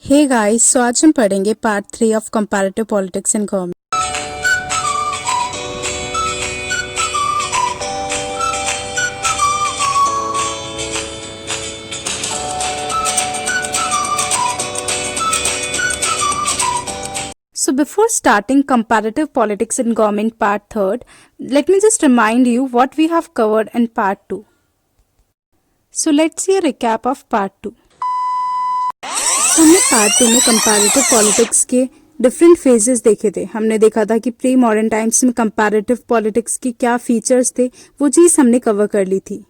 Hey guys, सो आज हम पढ़ेंगे part 3 of comparative politics in government. So before starting comparative politics in government part 3rd, let me just remind you what we have covered in part 2. So let's see a recap of part 2. हमने part 2 में comparative politics के different phases देखे थे। हमने देखा था कि pre modern times में कंपैरेटिव पॉलिटिक्स की क्या फीचर्स थे, वो चीज़ हमने कवर कर ली थी।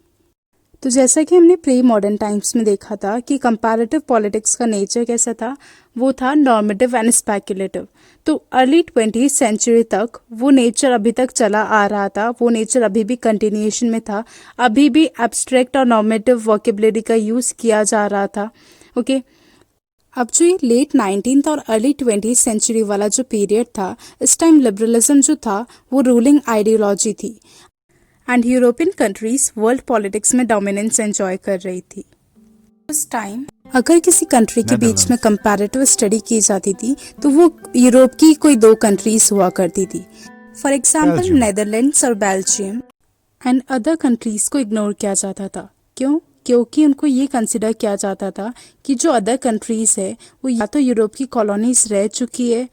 तो जैसा कि हमने प्री मॉडर्न टाइम्स में देखा था कि कंपैरेटिव पॉलिटिक्स का नेचर कैसा था, वो था नॉर्मेटिव एंड स्पेकुलेटिव। तो अर्ली 20th सेंचुरी तक वो नेचर अभी तक चला आ रहा था, वो नेचर अभी भी कंटिन्यूएशन में था, अभी भी एब्स्ट्रैक्ट और नॉर्मेटिव वोकेबुलरी का यूज़ किया जा रहा था। ओके, अब जो ये लेट 19th और अर्ली 20th सेंचुरी वाला जो पीरियड था, इस टाइम लिबरलिज्म जो था वो रूलिंग आइडियोलॉजी थी and European countries world politics में डोमिनेंस एंजॉय कर रही थी। उस टाइम अगर किसी कंट्री के बीच में कंपैरेटिव स्टडी की जाती थी तो वो यूरोप की कोई दो कंट्रीज हुआ करती थी। फॉर एग्जाम्पल नेदरलैंड्स और बेल्जियम एंड अदर कंट्रीज को इग्नोर किया जाता था। क्यों? क्योंकि उनको ये कंसिडर किया जाता था कि जो अदर कंट्रीज है वो या तो यूरोप की कॉलोनीज रह चुकी है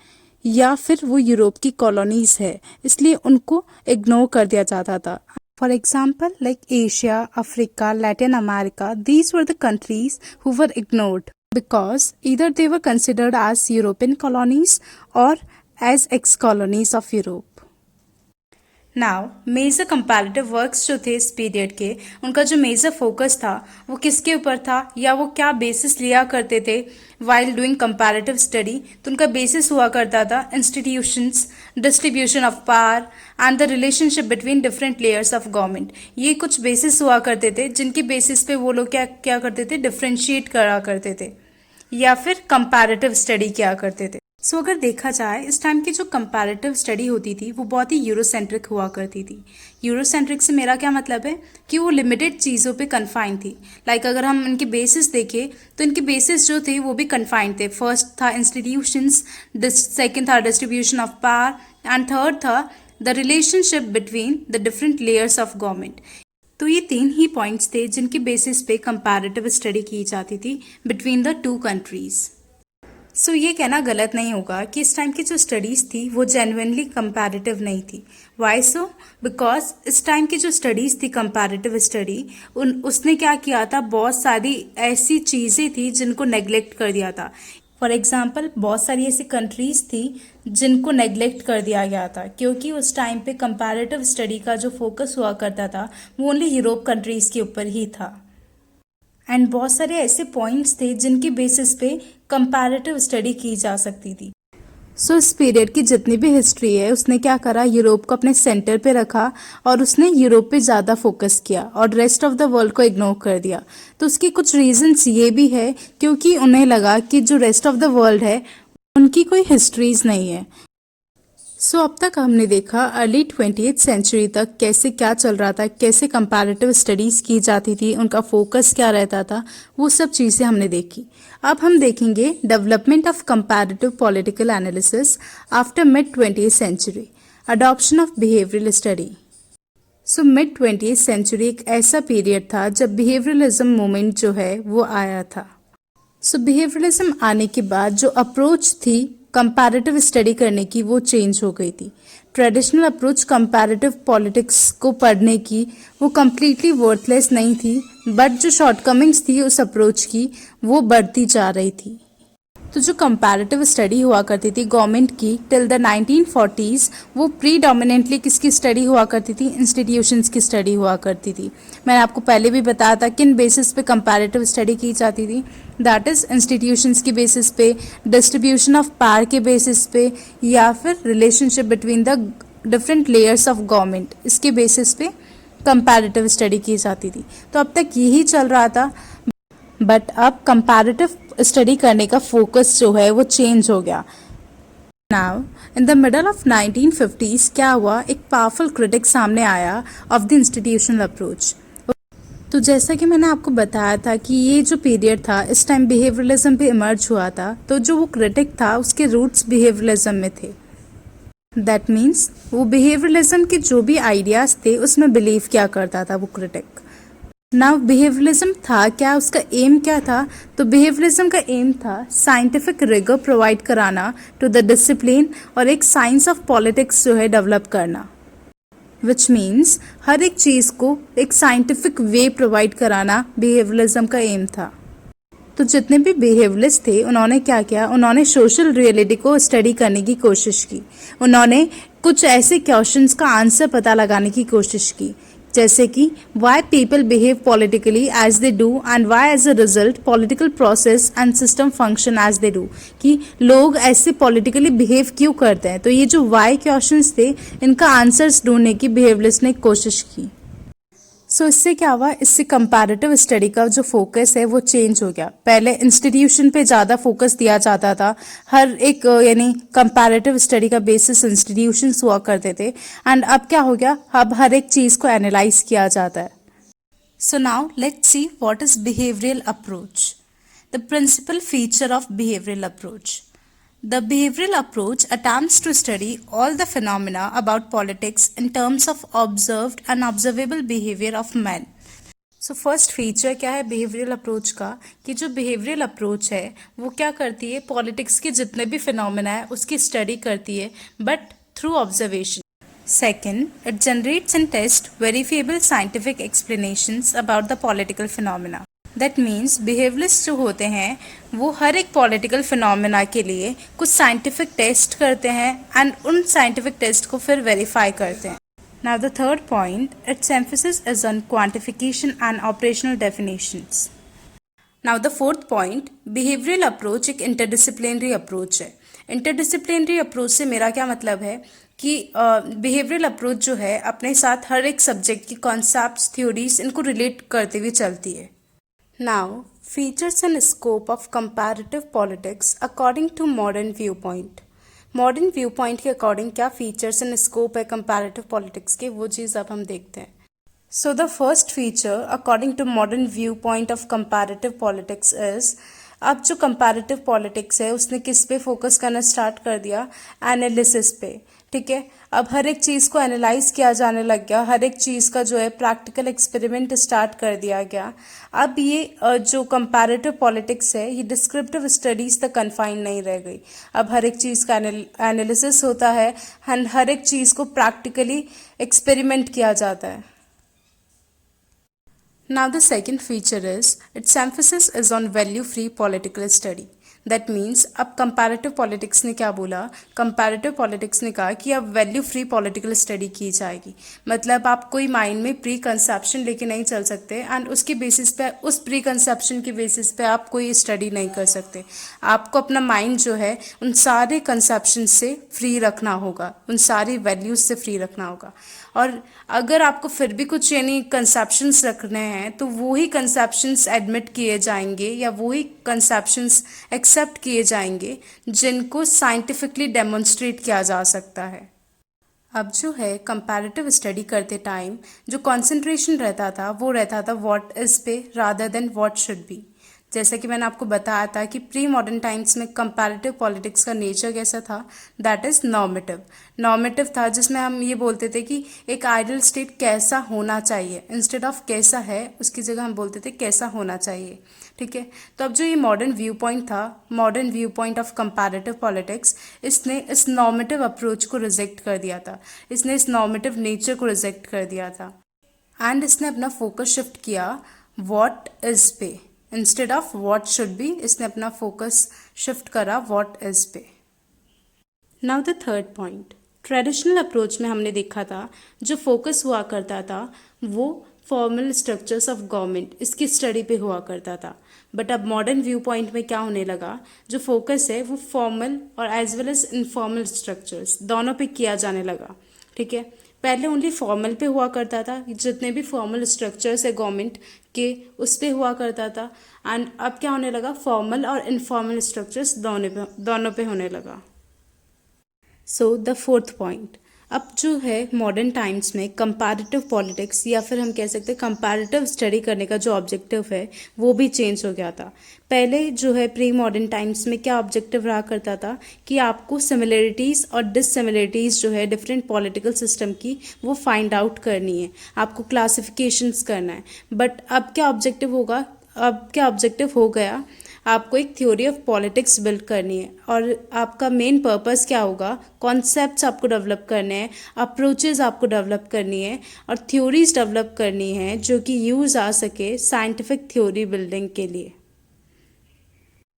या फिर वो यूरोप की कॉलोनीज है, इसलिए उनको इग्नोर कर दिया जाता था। For example, like Asia, Africa, Latin America, these were the countries who were ignored because either they were considered as European colonies or as ex-colonies of Europe. Now, major comparative works जो थे इस period के, उनका जो major focus था वो किसके ऊपर था या वो क्या बेसिस लिया करते थे वाइल डूइंग कंपैरेटिव स्टडी? तो उनका बेसिस हुआ करता था institutions, distribution of power and the relationship between different layers of government. ये कुछ बेसिस हुआ करते थे जिनकी बेसिस पे वो लोग क्या क्या करते थे, डिफ्रेंशिएट करा करते थे या फिर कंपैरेटिव स्टडी किया करते थे। सो अगर देखा जाए इस टाइम की जो कंपैरेटिव स्टडी होती थी वो बहुत ही यूरोसेंट्रिक हुआ करती थी। यूरोसेंट्रिक से मेरा क्या मतलब है कि वो लिमिटेड चीज़ों पे कन्फाइंड थी। लाइक अगर हम इनके बेसिस देखें तो इनके बेसिस जो थे वो भी कन्फाइंड थे। फर्स्ट था इंस्टीट्यूशंस, सेकंड था distribution of power and third था the relationship between the different layers of government. तो ये तीन ही पॉइंट्स थे जिनके बेसिस पे कंपैरेटिव स्टडी की जाती थी बिटवीन द टू कंट्रीज। सो ये कहना गलत नहीं होगा कि इस टाइम की जो स्टडीज़ थी वो जेन्युइनली कंपैरेटिव नहीं थी। Why so? बिकॉज इस टाइम की जो स्टडीज़ थी कंपैरेटिव स्टडी, उसने क्या किया था, बहुत सारी ऐसी चीज़ें थी जिनको नेग्लेक्ट कर दिया था। फॉर एग्जाम्पल बहुत सारी ऐसी कंट्रीज़ थी जिनको नेग्लेक्ट कर दिया गया था क्योंकि उस टाइम पे कंपैरेटिव स्टडी का जो फोकस हुआ करता था वो ओनली यूरोप कंट्रीज़ के ऊपर ही था। एंड बहुत सारे ऐसे पॉइंट्स थे जिनकी बेसिस पे कंपैरेटिव स्टडी की जा सकती थी। सो इस पीरियड की जितनी भी हिस्ट्री है उसने क्या करा, यूरोप को अपने सेंटर पे रखा और उसने यूरोप पे ज़्यादा फोकस किया और रेस्ट ऑफ द वर्ल्ड को इग्नोर कर दिया। तो उसकी कुछ रीजंस ये भी है क्योंकि उन्हें लगा कि जो रेस्ट ऑफ द वर्ल्ड है उनकी कोई हिस्ट्रीज नहीं है। सो अब तक हमने देखा अर्ली 20th सेंचुरी तक कैसे क्या चल रहा था, कैसे कंपैरेटिव स्टडीज़ की जाती थी, उनका फोकस क्या रहता था, वो सब चीज़ें हमने देखी। अब हम देखेंगे development of comparative political analysis after mid 20th century, adoption of behavioural study. So mid 20th century एक ऐसा पीरियड था जब बिहेवियरलिज्म मूवमेंट जो है वो आया था। सो बिहेवियरलिज्म आने के बाद जो अप्रोच थी कंपैरेटिव स्टडी करने की वो चेंज हो गई थी। ट्रेडिशनल अप्रोच कंपैरेटिव पॉलिटिक्स को पढ़ने की वो कम्प्लीटली वर्थलेस नहीं थी, बट जो शॉर्टकमिंग्स थी उस अप्रोच की वो बढ़ती जा रही थी। तो जो कंपैरेटिव स्टडी हुआ करती थी गवर्नमेंट की टिल द 1940s, वो प्रीडोमिनेंटली किसकी स्टडी हुआ करती थी, इंस्टीट्यूशंस की स्टडी हुआ करती थी। मैंने आपको पहले भी बताया था किन बेसिस पे कंपैरेटिव स्टडी की जाती थी, दैट इज़ इंस्टीट्यूशंस की बेसिस पे, डिस्ट्रीब्यूशन ऑफ पावर के बेसिस पे या फिर relationship between the different layers of government, इसके बेसिस पे कंपैरेटिव स्टडी की जाती थी। तो अब तक यही चल रहा था, बट अब कंपैरेटिव स्टडी करने का फोकस जो है वो चेंज हो गया। Now in the middle of 1950s क्या हुआ, एक पावरफुल क्रिटिक सामने आया ऑफ द इंस्टीट्यूशनल अप्रोच। तो जैसा कि मैंने आपको बताया था कि ये जो पीरियड था इस टाइम बिहेवियरलिज्म पे इमर्ज हुआ था, तो जो वो क्रिटिक था उसके रूट्स बिहेवियरलिज्म में थे। दैट मीन्स वो बिहेवियरलिज्म के जो भी आइडियाज थे उसमें बिलीव क्या करता था वो क्रिटिक। नाउ बिहेवियरलिज्म था क्या, उसका एम क्या था? तो बिहेवियरलिज्म का एम था साइंटिफिक रिगर प्रोवाइड कराना टू द डिसिप्लिन और एक साइंस ऑफ पॉलिटिक्स जो है डेवलप करना, विच मीन्स हर एक चीज़ को एक साइंटिफिक वे प्रोवाइड कराना बिहेवियरलिज्म का एम था। तो जितने भी बिहेवियरिस्ट थे उन्होंने क्या किया, उन्होंने सोशल रियलिटी को स्टडी करने की कोशिश की। उन्होंने कुछ ऐसे क्वेश्चंस का आंसर पता लगाने की कोशिश की, जैसे कि why people behave politically as they do and why as a result political process and system function as they do, कि लोग ऐसे पॉलिटिकली बिहेव क्यों करते हैं। तो ये जो वाई क्वेश्चंस थे इनका आंसर्स ढूंढने की बिहेवियरिस्ट ने कोशिश की। इससे क्या हुआ, इससे कंपैरेटिव स्टडी का जो फोकस है वो चेंज हो गया। पहले इंस्टीट्यूशन पे ज़्यादा फोकस दिया जाता था, हर एक यानी कंपैरेटिव स्टडी का बेसिस इंस्टीट्यूशंस हुआ करते थे, एंड अब क्या हो गया, अब हर एक चीज़ को एनालाइज किया जाता है। So now let's see what is behavioural approach. The principal feature of behavioural approach. The behavioral approach attempts to study all the phenomena about politics in terms of observed and observable behavior of men. So first feature क्या है behavioral approach का, कि जो behavioral approach है वो क्या करती है, politics के जितने भी phenomena है उसकी study करती है, but through observation. Second, it generates and tests verifiable scientific explanations about the political phenomena. That means behaviourist जो होते हैं वो हर एक पॉलिटिकल फिनोमेना के लिए कुछ साइंटिफिक टेस्ट करते हैं एंड उन साइंटिफिक टेस्ट को फिर वेरीफाई करते हैं। Now the third point, it's emphasis is on quantification and operational definitions. Now the fourth point, behavioural approach एक इंटरडिसिप्लिनरी अप्रोच है। इंटरडिसिप्लिनरी अप्रोच से मेरा क्या मतलब है कि बिहेवियरल अप्रोच जो है अपने साथ हर एक सब्जेक्ट की कॉन्सेप्ट्स, थ्योरीज इनको रिलेट करते हुए चलती है। Now, features and scope of comparative politics according to modern viewpoint. Modern viewpoint के according क्या features and scope है comparative politics के, वो चीज़ अब हम देखते हैं। So the first feature according to modern viewpoint of comparative politics is, अब जो comparative politics है उसने किस पे फोकस करना स्टार्ट कर दिया, एनालिसिस पे। ठीक है, अब हर एक चीज़ को एनालाइज किया जाने लग गया, हर एक चीज़ का जो है प्रैक्टिकल एक्सपेरिमेंट स्टार्ट कर दिया गया। अब ये जो कंपैरेटिव पॉलिटिक्स है ये डिस्क्रिप्टिव स्टडीज़ तक कन्फाइन नहीं रह गई। अब हर एक चीज़ का एनालिसिस होता है एंड हर एक चीज़ को प्रैक्टिकली एक्सपेरिमेंट किया जाता है। Now the second feature is its emphasis is on value-free political study. That means अब कंपैरेटिव पॉलिटिक्स ने क्या बोला, कंपैरेटिव पॉलिटिक्स ने कहा कि अब वैल्यू फ्री पॉलिटिकल स्टडी की जाएगी। मतलब आप कोई माइंड में प्री कंसेप्शन लेके नहीं चल सकते एंड उसके बेसिस पे, उस प्री कंसेप्शन के बेसिस पे आप कोई स्टडी नहीं कर सकते। आपको अपना माइंड जो है उन सारे कंसेप्शन से फ्री रखना होगा, उन सारी वैल्यूज से फ्री रखना होगा। और अगर आपको फिर भी कुछ यानी कंसेप्शंस रखने हैं तो वही कंसेप्शंस एडमिट किए जाएंगे या वही कंसेप्शंस एक्सेप्ट किए जाएंगे जिनको साइंटिफिकली डेमोन्स्ट्रेट किया जा सकता है। अब जो है कंपैरेटिव स्टडी करते टाइम जो कंसंट्रेशन रहता था वो रहता था व्हाट इज पे rather than what should be. जैसा कि मैंने आपको बताया था कि प्री मॉडर्न टाइम्स में कंपैरेटिव पॉलिटिक्स का नेचर कैसा था, दैट इज नॉर्मेटिव था, जिसमें हम ये बोलते थे कि एक आइडियल स्टेट कैसा होना चाहिए, इंस्टेड ऑफ कैसा है उसकी जगह हम बोलते थे कैसा होना चाहिए। ठीक है, तो अब जो ये मॉडर्न व्यू पॉइंट था, modern view point of comparative politics, इसने इस नॉर्मेटिव अप्रोच को रिजेक्ट कर दिया था, इसने इस नॉर्मेटिव नेचर को रिजेक्ट कर दिया था एंड इसने अपना फोकस शिफ्ट किया व्हाट इज पे instead of what should be. इसने अपना फोकस शिफ्ट करा व्हाट इज पे। Now the third point, traditional approach में हमने देखा था जो फोकस हुआ करता था वो फॉर्मल स्ट्रक्चर्स ऑफ गवर्नमेंट, इसकी स्टडी पे हुआ करता था। बट अब मॉडर्न व्यू पॉइंट में क्या होने लगा, जो फोकस है वो फॉर्मल और as well as informal structures दोनों पे किया जाने लगा। ठीक है, पहले ओनली फॉर्मल पे हुआ करता था, जितने भी फॉर्मल स्ट्रक्चर्स है गवर्नमेंट के उस पे हुआ करता था एंड अब क्या होने लगा, फॉर्मल और इनफॉर्मल स्ट्रक्चर्स दोनों पे होने लगा। सो द फोर्थ पॉइंट, अब जो है मॉडर्न टाइम्स में कंपैरेटिव पॉलिटिक्स या फिर हम कह सकते हैं कंपैरेटिव स्टडी करने का जो ऑब्जेक्टिव है वो भी चेंज हो गया था। पहले जो है प्री मॉडर्न टाइम्स में क्या ऑब्जेक्टिव रहा करता था कि आपको सिमिलरिटीज़ और डिससिमिलरिटीज़ जो है डिफरेंट पॉलिटिकल सिस्टम की वो फाइंड आउट करनी है, आपको क्लासिफिकेशंस करना है। बट अब क्या ऑब्जेक्टिव होगा, अब क्या ऑब्जेक्टिव हो गया, आपको एक थ्योरी ऑफ पॉलिटिक्स बिल्ड करनी है और आपका मेन पर्पस क्या होगा, कॉन्सेप्ट्स आपको डेवलप करने हैं, अप्रोचेस आपको डेवलप करनी है और थ्योरीज डेवलप करनी है जो कि यूज़ आ सके साइंटिफिक थ्योरी बिल्डिंग के लिए।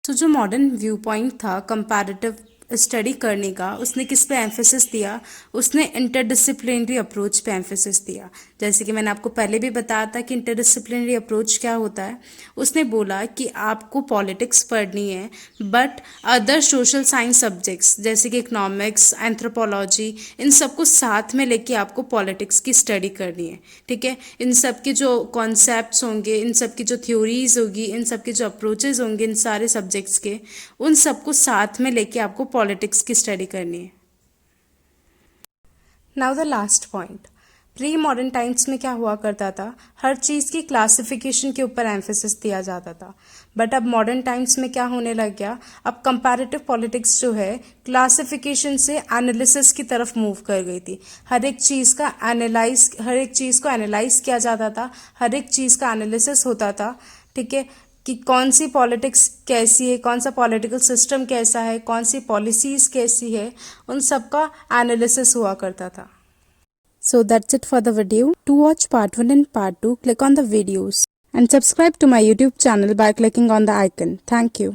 तो जो मॉडर्न व्यू पॉइंट था कंपैरेटिव स्टडी करने का, उसने किस पे एम्फेसिस दिया, उसने इंटरडिसिप्लिनरी अप्रोच पे एम्फेसिस दिया। जैसे कि मैंने आपको पहले भी बताया था कि इंटरडिसिप्लिनरी अप्रोच क्या होता है। उसने बोला कि आपको पॉलिटिक्स पढ़नी है but other social science subjects जैसे कि इकोनॉमिक्स, एंथ्रोपोलॉजी, इन सबको साथ में लेके आपको पॉलिटिक्स की स्टडी करनी है। ठीक है, इन सब के जो कॉन्सेप्ट्स होंगे, इन सब की जो थ्योरीज होगी, इन सब के जो अप्रोचेज होंगे इन सारे सब्जेक्ट्स के, उन सबको साथ में लेके आपको पॉलिटिक्स की स्टडी करनी है। Now the last point, pre modern times में क्या हुआ करता था, हर चीज़ की क्लासिफिकेशन के ऊपर एम्फेसिस दिया जाता था। बट अब मॉडर्न टाइम्स में क्या होने लग गया, अब कंपैरेटिव पॉलिटिक्स जो है क्लासिफिकेशन से एनालिसिस की तरफ मूव कर गई थी। हर एक चीज़ को एनालाइज किया जाता था, हर एक चीज़ का एनालिसिस होता था। ठीक है, कि कौन सी पॉलिटिक्स कैसी है, कौन सा पॉलिटिकल सिस्टम कैसा है, कौन सी पॉलिसीज़ कैसी है, उन सब का एनालिसिस हुआ करता था। So that's it for the video. To watch part 1 and part 2, click on the videos and subscribe to my YouTube channel by clicking on the icon. Thank you.